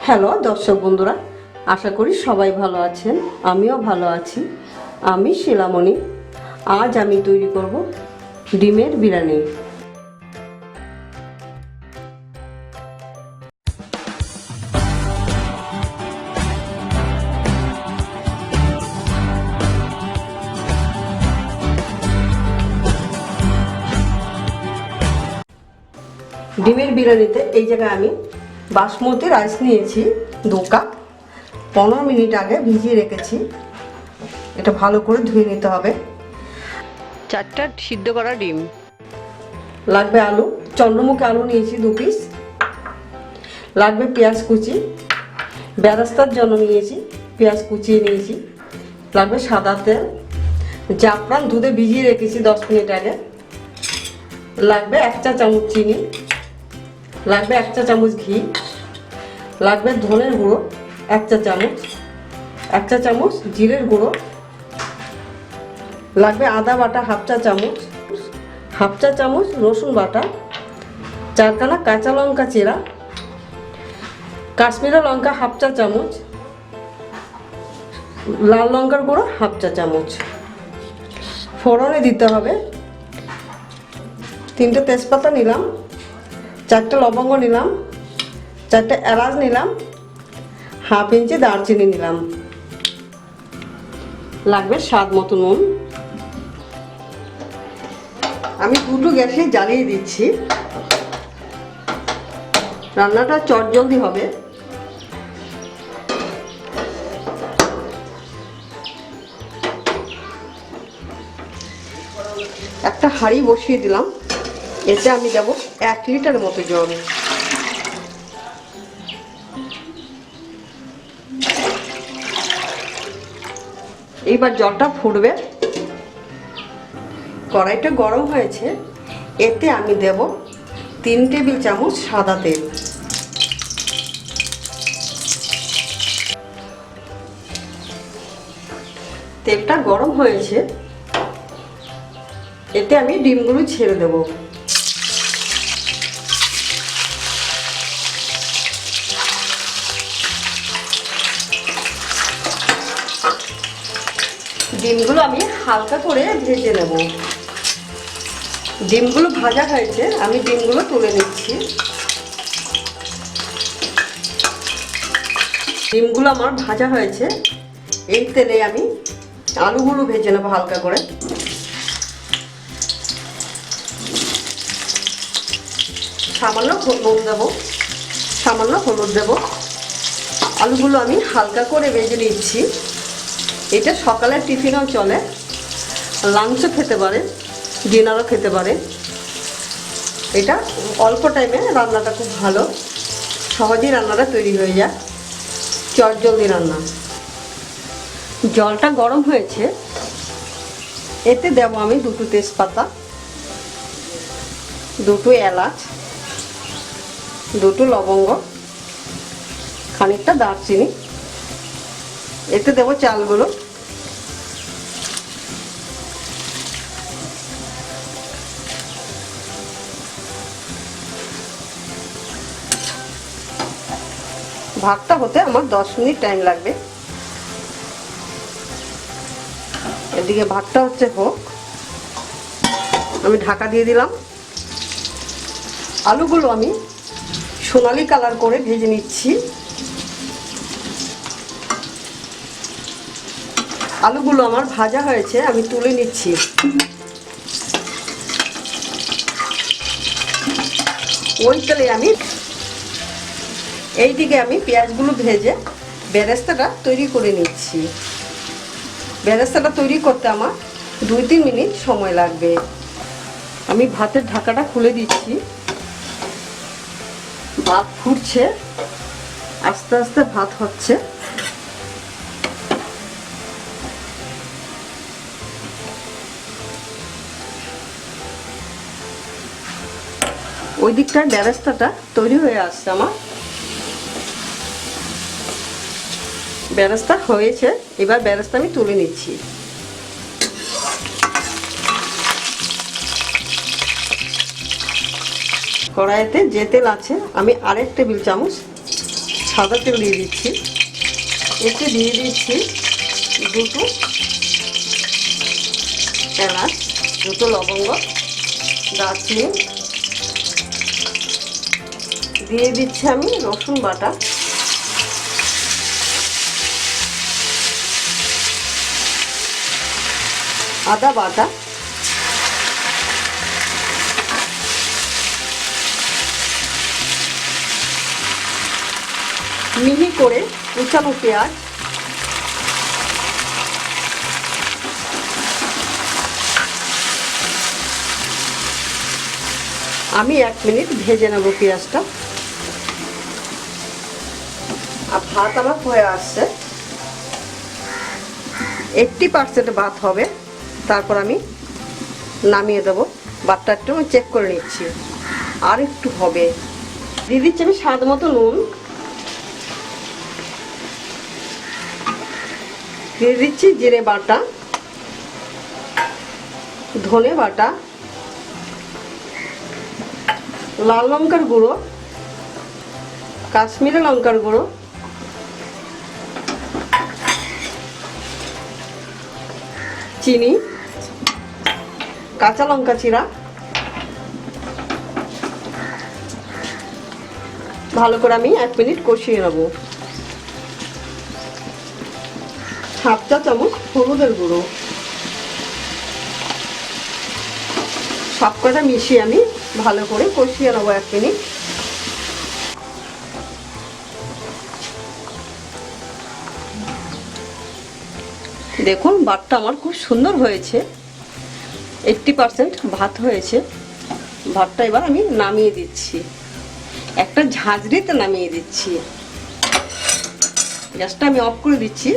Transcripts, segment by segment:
Hello দর্শক বন্ধুরা, আশা করি সবাই ভালো আছেন। আমিও ভালো আছি। আমি শিলামণি। আজ আমি তৈরি করব ডিমের বিরিয়ানি। ডিমের বিরিয়ানিতে এই জায়গায় আমি বাসমতি রাইস নিয়েছি 2 কাপ। 15 মিনিট আগে ভিজিয়ে রেখেছি। এটা ভালো করে ধুয়ে নিতে হবে। 4টা সিদ্ধ করা ডিম লাগবে। আলু, চন্দ্রমুখী আলু নিয়েছি 2 পিস। লাগবে পেঁয়াজ কুচি, বেরেস্তার জন্য নিয়েছি পেঁয়াজ কুচিয়ে নিয়েছি। লাগবে সাদা তেল, জাফরান দুধে ভিজিয়ে রেখেছি 10 মিনিট আগে। লাগবে 1 চা চামচ চিনি, লাগবে 1 চা চামচ ঘি, লাগবে ধনের গুঁড়ো 1 চা চামচ, 1 চা চামচ জিরের গুঁড়ো, লাগবে আদা বাটা 1/2 চা চামচ, 1/2 চা চামচ রসুন বাটা, 4খানা কাঁচা লঙ্কা চেরা, কাশ্মীরি লঙ্কা 1/2 চা চামচ, লাল লঙ্কার গুঁড়ো 1/2 চা চামচ। ফোড়নে দিতে হবে 3টে তেজপাতা নিলাম, 4টে লবঙ্গ নিলাম, 4টে এলাচ নিলাম, 1/2 ইঞ্চি দারচিনি নিলাম। লাগবে স্বাদ মতো নুন। আমি 2টো গ্যাসে জ্বালিয়ে দিচ্ছি। রান্নাটা চটজলদি হবে। একটা হাঁড়ি বসিয়ে দিলাম। এতে আমি দেব 1 লিটার মতো জল। এইবার জলটা ফুটবে। কড়াইটা গরম হয়েছে। এতে আমি দেব 3 টেবিল চামচ সাদা তেল। তেলটা গরম হয়েছে। এতে আমি ডিমগুলো ছেড়ে দেব। ডিমগুলো আমি হালকা করে ভেজে নেব। ডিমগুলো ভাজা হয়েছে, আমি ডিমগুলো তুলে নিচ্ছি। ডিমগুলো আমার ভাজা হয়েছে। এই তেলে আমি আলুগুলো ভেজে নেব হালকা করে। সামান্য নুন দেবো, সামান্য হলুদ দেবো। আলুগুলো আমি হালকা করে ভেজে নিচ্ছি। এটা সকালের টিফিনেও চলে, লাঞ্চও খেতে পারে, ডিনারও খেতে পারে। এটা অল্প টাইমে রান্নাটা খুব ভালো, সহজেই রান্নাটা তৈরি হয়ে যায়, চটজলদি রান্না। জলটা গরম হয়েছে। এতে দেব আমি 2টো তেজপাতা, 2টো এলাচ, 2টো লবঙ্গ, খানিকটা দারচিনি। এতে দেব চালগুলো। ভাতটা হতে আমার 10 মিনিট টাইম লাগবে। এদিকে ভাতটা হচ্ছে হোক, আমি ঢাকা দিয়ে দিলাম। আলুগুলো আমি সোনালি কালার করে ভেজে নিচ্ছি। আলুগুলো আমার ভাজা হয়েছে, আমি তুলে নিচ্ছি। ওই তেলে আমি এইদিকে আমি পেঁয়াজগুলো ভেজে বেরেস্তাটা তৈরি করে নিচ্ছি। বেরেস্তাটা তৈরি করতে আমার 2-3 মিনিট সময় লাগবে। আমি ভাতের ঢাকাটা খুলে দিচ্ছি। ভাত ফুটছে, আস্তে আস্তে ভাত হচ্ছে। ওই দিকটায় বেরেস্তাটা তৈরি হয়ে আসছে আমার। বেরেস্তা হয়েছে, এবার বেরেস্তা আমি তুলে নিচ্ছি। কড়াইতে যে তেল আছে আমি 1 টেবিল চামচ সাদা তেল দিয়ে দিচ্ছি। এতে দিয়ে দিচ্ছি দুটো এলাচ, দুটো লবঙ্গ, দারচিনি, দিয়ে দিচ্ছি আমি রসুন বাটা, আদা বাটা, মিহি করে কুচানো পেঁয়াজ, আমি 1 মিনিট ভেজে নেব পেঁয়াজটা। আর ভাত আমার হয়ে আসছে, 80% ভাত হবে, তারপর আমি নামিয়ে দেবো। ভাতটা একটু আমি চেক করে নিচ্ছি, আর একটু হবে। দিয়ে দিচ্ছি আমি স্বাদ মতো নুন, দিয়ে দিচ্ছি জিরে বাটা, ধনে বাটা, লাল লঙ্কার গুঁড়ো, কাশ্মীরি লঙ্কার গুঁড়ো, চিনি, কাঁচা লঙ্কা চিরা, ভালো করে আমি 1 মিনিট কষিয়ে নেব। 1/2 চা চামচ হলুদের গুঁড়ো, সব কটা মিশিয়ে আমি ভালো করে কষিয়ে নেব 1 মিনিট। দেখুন ভাতটা আমার খুব সুন্দর হয়েছে, 80% ভাত হয়েছে। ভাতটা এবার আমি নামিয়ে দিচ্ছি, একটা ঝাঁঝরিতে নামিয়ে দিচ্ছি। গ্যাসটা আমি অফ করে দিচ্ছি।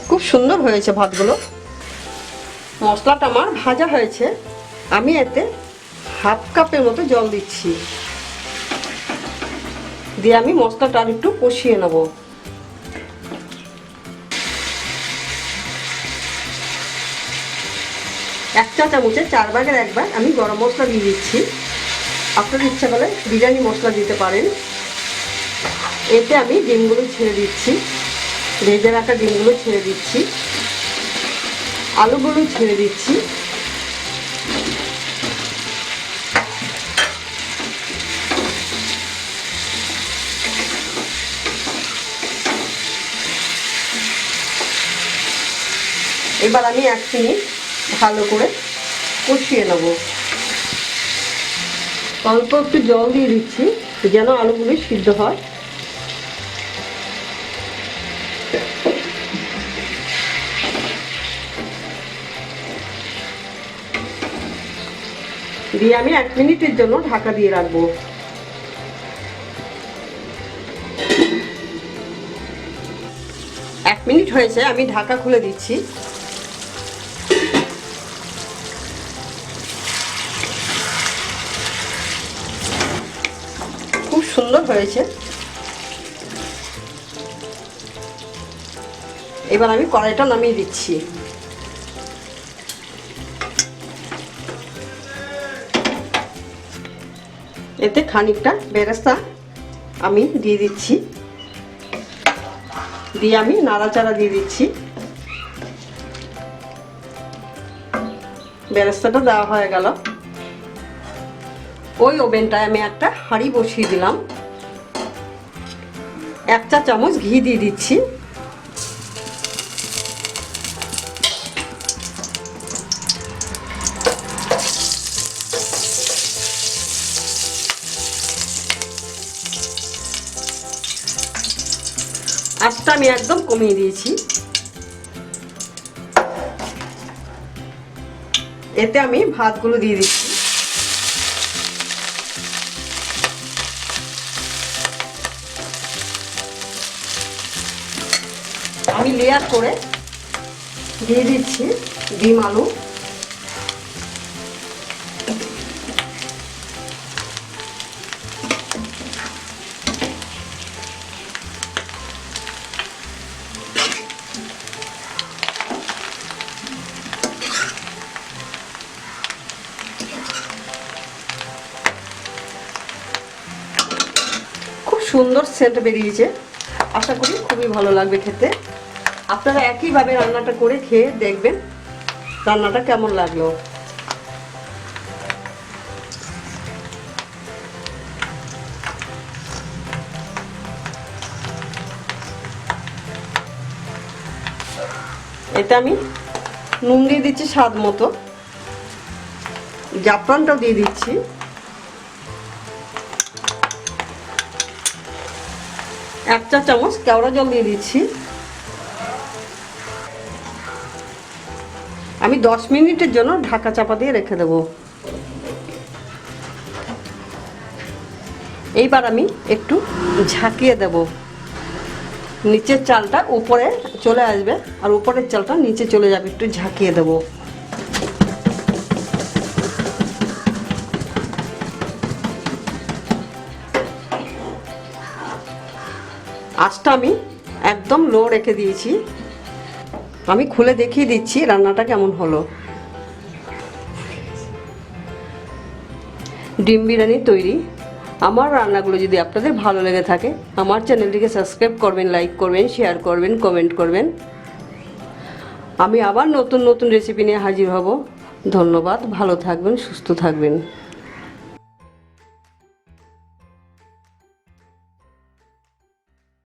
খুব সুন্দর হয়েছে ভাতগুলো। মশলাটা আমার ভাজা হয়েছে, আমি এতে 1/2 কাপের মতো জল দিচ্ছি, দিয়ে আমি মশলাটা আর একটু কষিয়ে নেব। এক চা চামচে 4 ভাগের 1 ভাগ আমি গরম মশলা দিয়ে দিচ্ছি। আপনার ইচ্ছা করলে বিরিয়ানি মশলা দিতে পারেন। এতে আমি ডিমগুলো ছেড়ে দিচ্ছি, ভেজে রাখা ডিমগুলো ছেড়ে দিচ্ছি, আলুগুলো ছেড়ে দিচ্ছি। এবার আমি 1 মিনিট ভালো করে কষিয়ে নেব। অল্প একটু জল দিয়ে দিচ্ছি যেন আলুগুলো সিদ্ধ হয়। দিয়ে আমি 1 মিনিটের জন্য ঢাকা দিয়ে রাখবো। এক মিনিট হয়েছে, আমি ঢাকা খুলে দিচ্ছি। খুব সুন্দর হয়েছে। এবার আমি কড়াইটা নামিয়ে দিচ্ছি। এতে খানিকটা বেরেস্তা আমি দিয়ে দিচ্ছি, দিয়ে আমি নাড়াচাড়া দিয়ে দিচ্ছি। বেরেস্তাটা দেওয়া হয়ে গেল। ওই ওভেনটায় আমি একটা হাঁড়ি বসিয়ে দিলাম, 1 চা চামচ ঘি দিয়ে দিচ্ছি। আঁচটা আমি একদম কমিয়ে দিয়েছি। এতে আমি ভাতগুলো দিয়ে দিচ্ছি। আমি লেয়ার করে দিয়ে দিচ্ছি ডিম আলু। সুন্দর সেন্ট বেরিয়েছে, আশা করি খুবই ভালো লাগবে খেতে। আপনারা একইভাবে রান্নাটা করে খেয়ে দেখবেন রান্নাটা কেমন লাগলো। এতে আমি নুন দিয়ে দিচ্ছি স্বাদ মতো, জাফরানটাও দিয়ে দিচ্ছি, এক চা চামচ কেওড়া জল দিয়ে দিচ্ছি। আমি 10 মিনিটের জন্য ঢাকা চাপা দিয়ে রেখে দেব। এইবার আমি একটু ঝাঁকিয়ে দেব, নিচের চালটা উপরে চলে আসবে আর উপরের চালটা নিচে চলে যাবে, একটু ঝাঁকিয়ে দেব। আঁচটা আমি একদম লো রেখে দিয়েছি। আমি খুলে দেখিয়ে দিচ্ছি রান্নাটা কেমন হলো। ডিম বিরিয়ানি তৈরি। আমার রান্নাগুলো যদি আপনাদের ভালো লেগে থাকে আমার চ্যানেলটিকে সাবস্ক্রাইব করবেন, লাইক করবেন, শেয়ার করবেন, কমেন্ট করবেন। আমি আবার নতুন নতুন রেসিপি নিয়ে হাজির হব। ধন্যবাদ, ভালো থাকবেন, সুস্থ থাকবেন।